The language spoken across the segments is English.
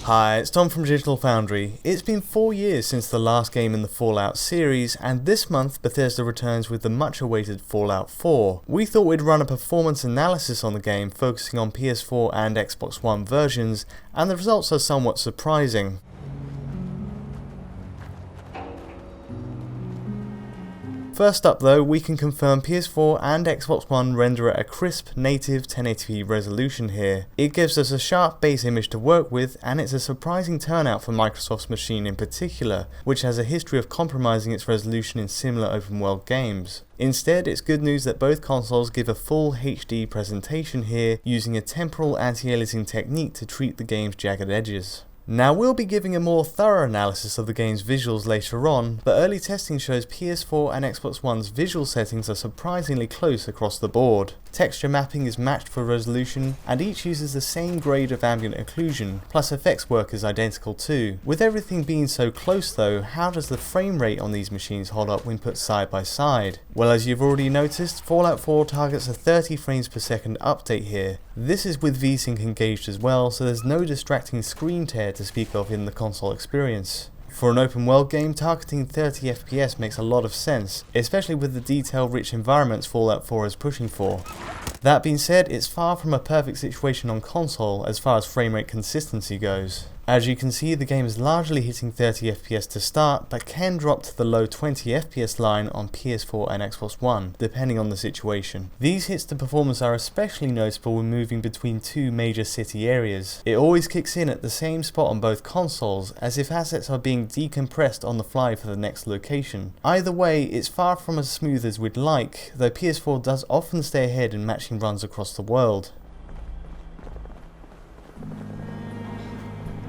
Hi, it's Tom from Digital Foundry. It's been 4 years since the last game in the Fallout series, and this month Bethesda returns with the much awaited Fallout 4. We thought we'd run a performance analysis on the game focusing on PS4 and Xbox One versions, and the results are somewhat surprising. First up though, we can confirm PS4 and Xbox One render at a crisp native 1080p resolution here. It gives us a sharp base image to work with, and it's a surprising turnout for Microsoft's machine in particular, which has a history of compromising its resolution in similar open world games. Instead, it's good news that both consoles give a full HD presentation here, using a temporal anti-aliasing technique to treat the game's jagged edges. Now, we'll be giving a more thorough analysis of the game's visuals later on, but early testing shows PS4 and Xbox One's visual settings are surprisingly close across the board. Texture mapping is matched for resolution, and each uses the same grade of ambient occlusion, plus effects work is identical too. With everything being so close though, how does the frame rate on these machines hold up when put side by side? Well, as you've already noticed, Fallout 4 targets a 30 frames per second update here. This is with VSync engaged as well, so there's no distracting screen tear to speak of in the console experience. For an open world game, targeting 30 FPS makes a lot of sense, especially with the detail-rich environments Fallout 4 is pushing for. That being said, it's far from a perfect situation on console as far as frame rate consistency goes. As you can see, the game is largely hitting 30 FPS to start, but can drop to the low 20 FPS line on PS4 and Xbox One, depending on the situation. These hits to performance are especially noticeable when moving between two major city areas. It always kicks in at the same spot on both consoles, as if assets are being decompressed on the fly for the next location. Either way, it's far from as smooth as we'd like, though PS4 does often stay ahead in matching runs across the world.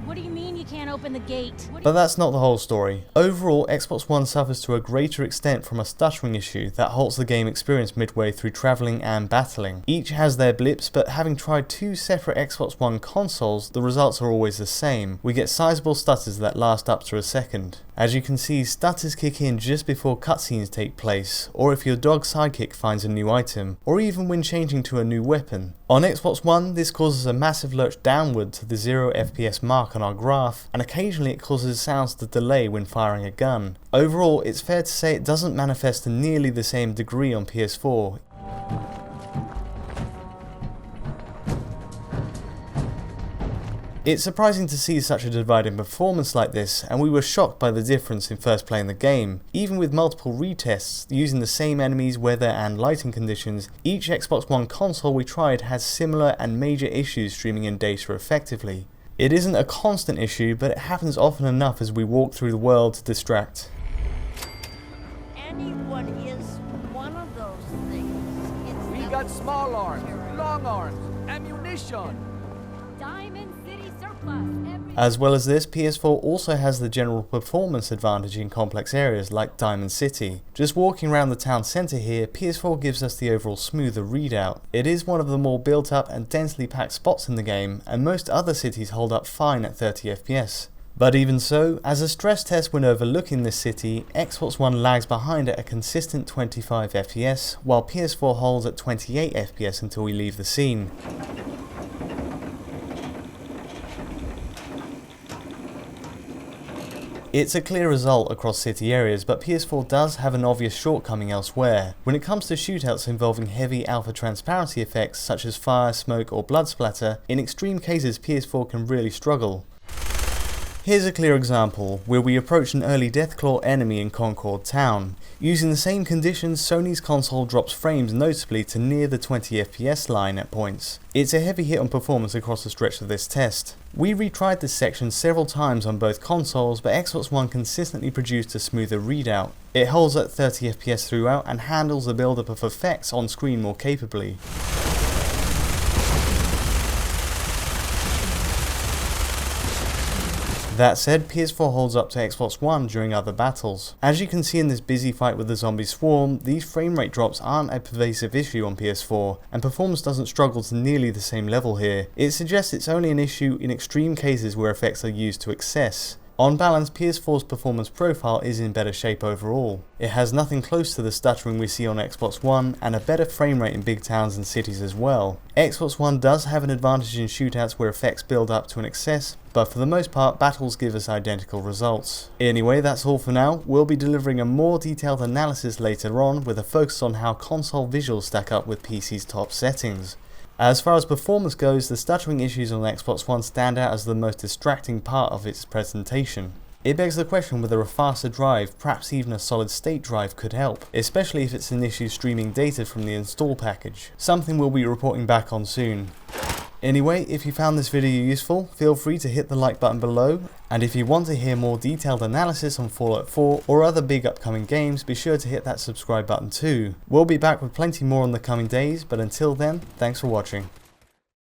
What do you mean you can't open the gate? But that's not the whole story. Overall, Xbox One suffers to a greater extent from a stuttering issue that halts the game experience midway through travelling and battling. Each has their blips, but having tried two separate Xbox One consoles, the results are always the same. We get sizable stutters that last up to a second. As you can see, stutters kick in just before cutscenes take place, or if your dog's sidekick finds a new item, or even when changing to a new weapon. On Xbox One, this causes a massive lurch downward to the 0 FPS mark on our graph, and occasionally it causes sounds to delay when firing a gun. Overall, it's fair to say it doesn't manifest to nearly the same degree on PS4. It's surprising to see such a divide in performance like this, and we were shocked by the difference in first playing the game. Even with multiple retests, using the same enemies, weather and lighting conditions, each Xbox One console we tried has similar and major issues streaming in data effectively. It isn't a constant issue, but it happens often enough as we walk through the world to distract. Anyone is one of those things. We got small arms, long arms, ammunition. Diamond City surplus. As well as this, PS4 also has the general performance advantage in complex areas like Diamond City. Just walking around the town centre here, PS4 gives us the overall smoother readout. It is one of the more built up and densely packed spots in the game, and most other cities hold up fine at 30 FPS. But even so, as a stress test when overlooking this city, Xbox One lags behind at a consistent 25 FPS, while PS4 holds at 28 FPS until we leave the scene. It's a clear result across city areas, but PS4 does have an obvious shortcoming elsewhere. When it comes to shootouts involving heavy alpha transparency effects such as fire, smoke or blood splatter, in extreme cases PS4 can really struggle. Here's a clear example, where we approach an early Deathclaw enemy in Concord Town. Using the same conditions, Sony's console drops frames noticeably to near the 20 FPS line at points. It's a heavy hit on performance across the stretch of this test. We retried this section several times on both consoles, but Xbox One consistently produced a smoother readout. It holds at 30 FPS throughout and handles the build-up of effects on screen more capably. That said, PS4 holds up to Xbox One during other battles. As you can see in this busy fight with the zombie swarm, these frame rate drops aren't a pervasive issue on PS4, and performance doesn't struggle to nearly the same level here. It suggests it's only an issue in extreme cases where effects are used to excess. On balance, PS4's performance profile is in better shape overall. It has nothing close to the stuttering we see on Xbox One, and a better frame rate in big towns and cities as well. Xbox One does have an advantage in shootouts where effects build up to an excess, but for the most part battles give us identical results. Anyway, that's all for now. We'll be delivering a more detailed analysis later on with a focus on how console visuals stack up with PC's top settings. As far as performance goes, the stuttering issues on Xbox One stand out as the most distracting part of its presentation. It begs the question whether a faster drive, perhaps even a solid state drive, could help, especially if it's an issue streaming data from the install package, something we'll be reporting back on soon. Anyway, if you found this video useful, feel free to hit the like button below, and if you want to hear more detailed analysis on Fallout 4 or other big upcoming games, be sure to hit that subscribe button too. We'll be back with plenty more in the coming days, but until then, thanks for watching.